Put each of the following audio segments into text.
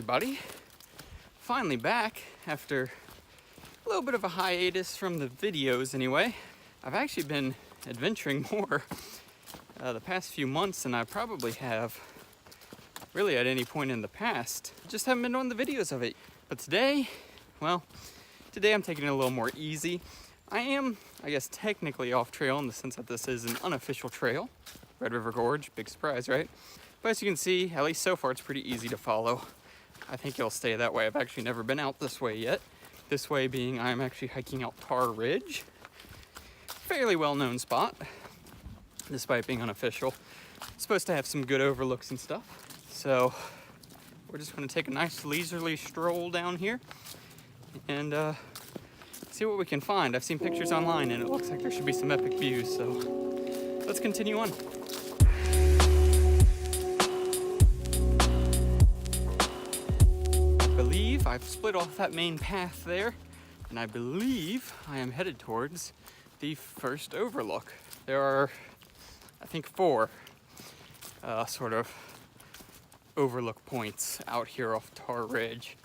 everybody. Finally back after a little bit of a hiatus from the videos anyway. I've actually been adventuring more the past few months than I probably have really at any point in the past. Just haven't been doing the videos of it. But today, well, today I'm taking it a little more easy. I am, I guess, technically off trail in the sense that this is an unofficial trail. Red River Gorge, big surprise, right? But as you can see, at least so far, it's pretty easy to follow. I think it'll stay that way. I've actually never been out this way yet. This way being I'm actually hiking out Tarr Ridge. Fairly well-known spot, despite being unofficial. It's supposed to have some good overlooks and stuff. So we're just gonna take a nice leisurely stroll down here and see what we can find. I've seen pictures online and it looks like there should be some epic views, so let's continue on. I've split off that main path there, and I believe I am headed towards the first overlook. There are, I think, 4 sort of overlook points out here off Tarr Ridge.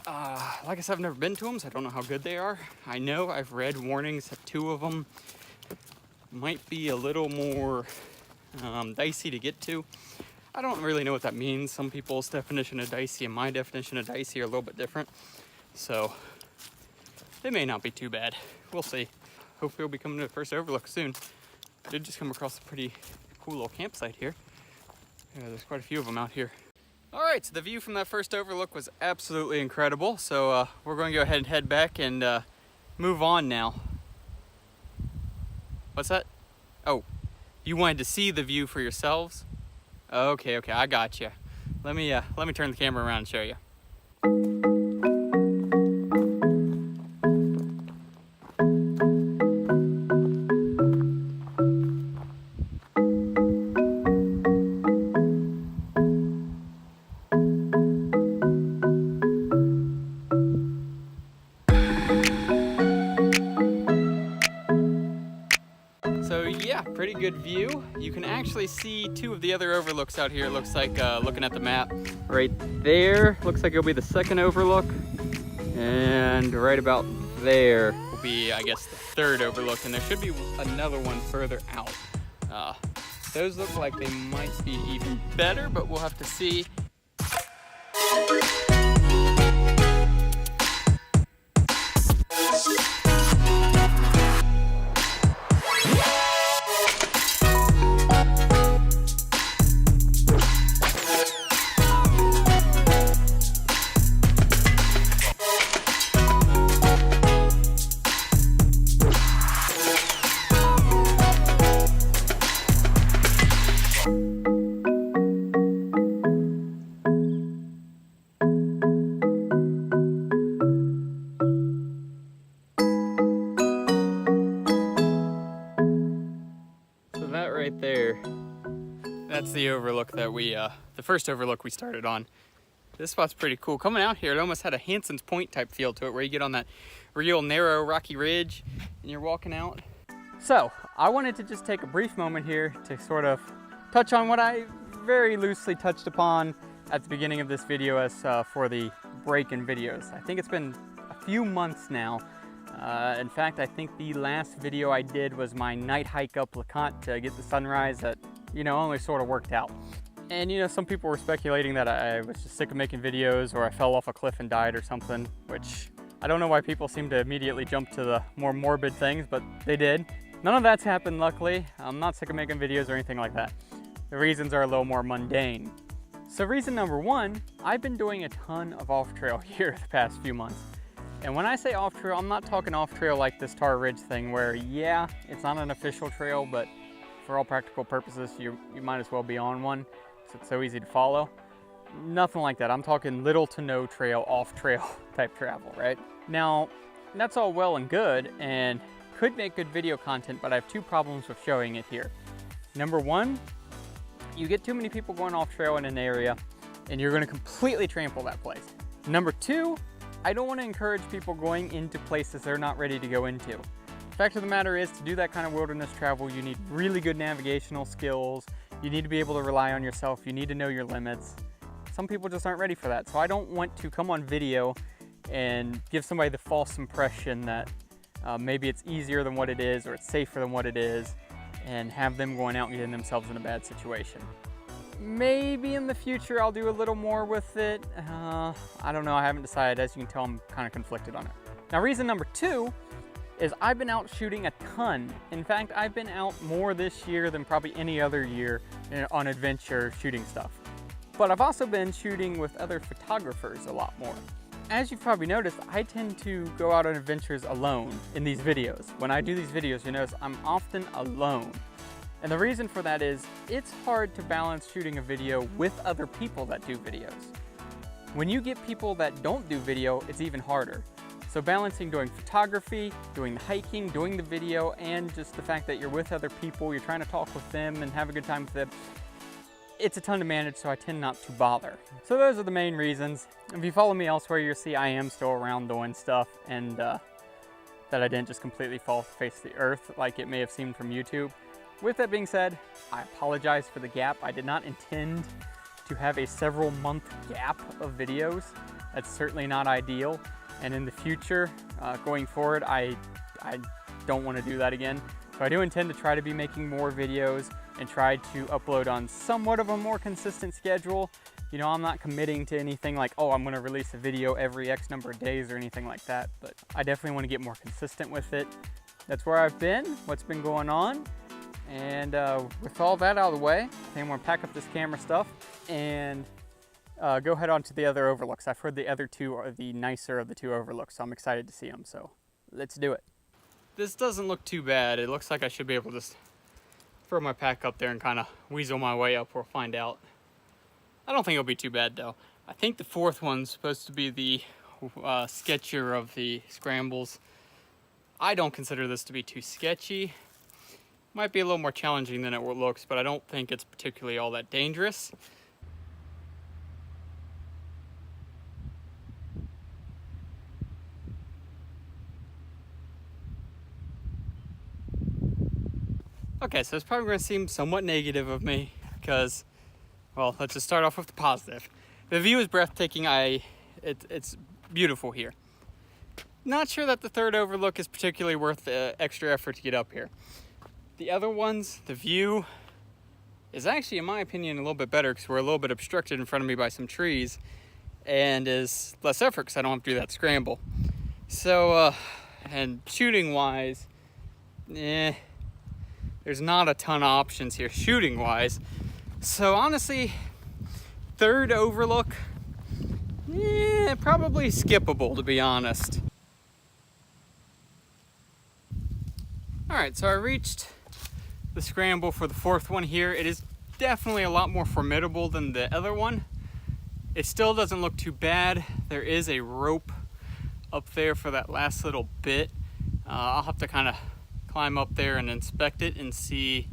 Like I said, I've never been to them, so I don't know how good they are. I know I've read warnings that 2 of them might be a little more dicey to get to. I don't really know what that means. Some people's definition of dicey and my definition of dicey are a little bit different. So it may not be too bad. We'll see. Hopefully we'll be coming to the first overlook soon. I did just come across a pretty cool little campsite here. Yeah, there's quite a few of them out here. All right, so the view from that first overlook was absolutely incredible. So we're going to go ahead and head back and move on now. What's that? Oh, you wanted to see the view for yourselves? Okay, I got you. Let me turn the camera around and show you. So yeah, pretty good view. You can actually see 2 of the other overlooks out here. It looks like, looking at the map, right there, looks like it'll be the second overlook. And right about there will be, I guess, the third overlook. And there should be another one further out. Those look like they might be even better, but we'll have to see. Right there, that's the overlook that we the first overlook we started on. This spot's pretty cool. Coming out here, it almost had a Hanson's Point type feel to it, where you get on that real narrow rocky ridge and you're walking out. So I wanted to just take a brief moment here to sort of touch on what I very loosely touched upon at the beginning of this video as for the break in videos. I think it's been a few months now. In fact, I think the last video I did was my night hike up LeConte to get the sunrise that, only sort of worked out. And, some people were speculating that I was just sick of making videos or I fell off a cliff and died or something, which I don't know why people seem to immediately jump to the more morbid things, but they did. None of that's happened, luckily. I'm not sick of making videos or anything like that. The reasons are a little more mundane. So reason number 1, I've been doing a ton of off-trail here the past few months. And when I say off-trail, I'm not talking off-trail like this Tarr Ridge thing where, yeah, it's not an official trail, but for all practical purposes, you might as well be on one, so it's so easy to follow. Nothing like that. I'm talking little to no trail, off-trail type travel, right? Now, that's all well and good and could make good video content, but I have 2 problems with showing it here. Number 1, you get too many people going off-trail in an area, and you're going to completely trample that place. Number 2, I don't want to encourage people going into places they're not ready to go into. The fact of the matter is, to do that kind of wilderness travel, you need really good navigational skills. You need to be able to rely on yourself. You need to know your limits. some people just aren't ready for that. So I don't want to come on video and give somebody the false impression that maybe it's easier than what it is or it's safer than what it is, and have them going out and getting themselves in a bad situation. Maybe in the future I'll do a little more with it. I don't know, I haven't decided. As you can tell, I'm kind of conflicted on it. Now, reason number 2 is I've been out shooting a ton. In fact, I've been out more this year than probably any other year on adventure shooting stuff. But I've also been shooting with other photographers a lot more. As you've probably noticed, I tend to go out on adventures alone in these videos. When I do these videos, you notice I'm often alone. And the reason for that is it's hard to balance shooting a video with other people that do videos. When you get people that don't do video, it's even harder. So balancing doing photography, doing the hiking, doing the video, and just the fact that you're with other people, you're trying to talk with them and have a good time with them, it's a ton to manage, so I tend not to bother. So those are the main reasons. If you follow me elsewhere, you'll see I am still around doing stuff, and that I didn't just completely fall off the face of the earth like it may have seemed from YouTube. With that being said, I apologize for the gap. I did not intend to have a several month gap of videos. That's certainly not ideal. And in the future, going forward, I don't want to do that again. So I do intend to try to be making more videos and try to upload on somewhat of a more consistent schedule. You know, I'm not committing to anything like, oh, I'm going to release a video every X number of days or anything like that, but I definitely want to get more consistent with it. That's where I've been, what's been going on. And with all that out of the way, I think I'm going to pack up this camera stuff and go head on to the other overlooks. I've heard the other two are the nicer of the two overlooks, so I'm excited to see them. So let's do it. This doesn't look too bad. It looks like I should be able to just throw my pack up there and kind of weasel my way up. We'll find out. I don't think it'll be too bad though. I think the fourth one's supposed to be the sketchier of the scrambles. I don't consider this to be too sketchy. Might be a little more challenging than it looks, but I don't think it's particularly all that dangerous. Okay, so it's probably going to seem somewhat negative of me because, well, let's just start off with the positive. The view is breathtaking. It's beautiful here. Not sure that the third overlook is particularly worth the extra effort to get up here. The other ones, the view is actually, in my opinion, a little bit better because we're a little bit obstructed in front of me by some trees, and is less effort because I don't have to do that scramble. So, and shooting-wise, there's not a ton of options here shooting-wise. So honestly, third overlook, probably skippable, to be honest. All right, so I reached the scramble for the fourth one here. It is definitely a lot more formidable than the other one. It still doesn't look too bad. There is a rope up there for that last little bit. I'll have to kind of climb up there and inspect it and see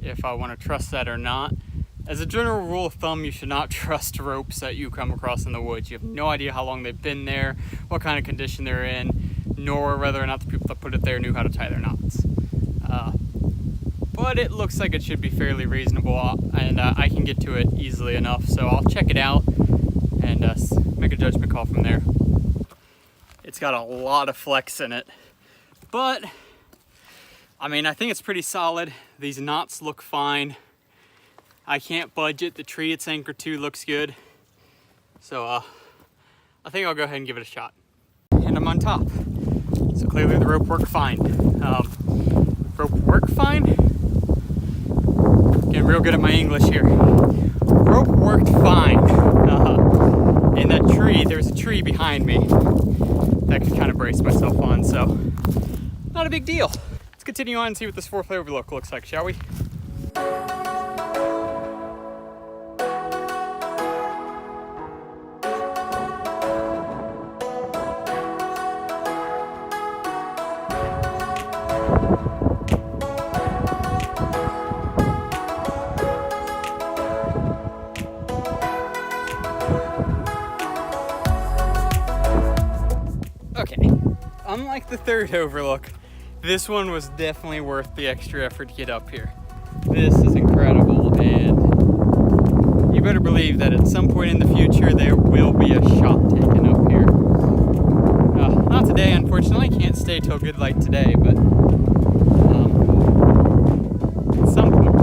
if I want to trust that or not. As a general rule of thumb, you should not trust ropes that you come across in the woods. You have no idea how long they've been there, what kind of condition they're in, nor whether or not the people that put it there knew how to tie their knots. But it looks like it should be fairly reasonable, and I can get to it easily enough, so I'll check it out and make a judgment call from there. It's got a lot of flex in it, but I mean, I think it's pretty solid. These knots look fine. I can't budge it. The tree it's anchored to looks good. So I think I'll go ahead and give it a shot. And I'm on top. So clearly the rope worked fine. Rope worked fine? Getting real good at my English here. Rope worked fine. In that tree, there's a tree behind me that I could kind of brace myself on, so not a big deal. Let's continue on and see what this fourth overlook looks like, shall we? Okay, unlike the third overlook, this one was definitely worth the extra effort to get up here. This is incredible, and you better believe that at some point in the future there will be a shot taken up here. Not today, unfortunately. Can't stay till good light today, but at some point.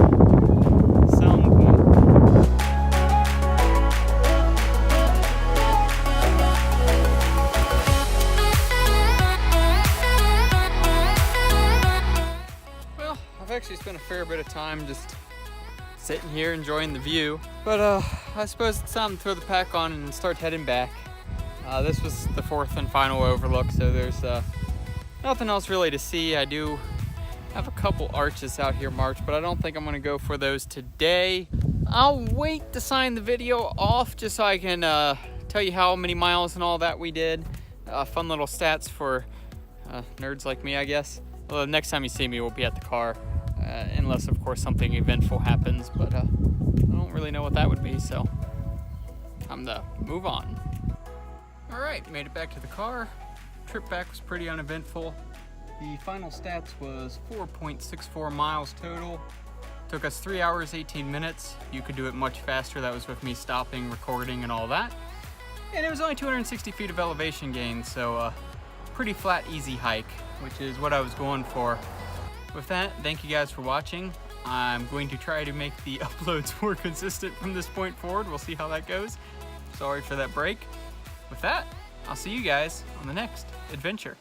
Well, I've actually spent a fair bit of time just sitting here enjoying the view, but I suppose it's time to throw the pack on and start heading back. This was the fourth and final overlook, so there's nothing else really to see. I do have a couple arches out here marked, but I don't think I'm gonna go for those today. I'll wait to sign the video off just so I can tell you how many miles and all that we did. Fun little stats for nerds like me, I guess. Well, next time you see me, we'll be at the car. Unless, of course, something eventful happens, but I don't really know what that would be, so time to move on. All right, made it back to the car. Trip back was pretty uneventful. The final stats was 4.64 miles total. Took us 3 hours, 18 minutes. You could do it much faster. That was with me stopping, recording, and all that. And it was only 260 feet of elevation gain, so pretty flat, easy hike, which is what I was going for. With that, thank you guys for watching. I'm going to try to make the uploads more consistent from this point forward. We'll see how that goes. Sorry for that break. With that, I'll see you guys on the next adventure.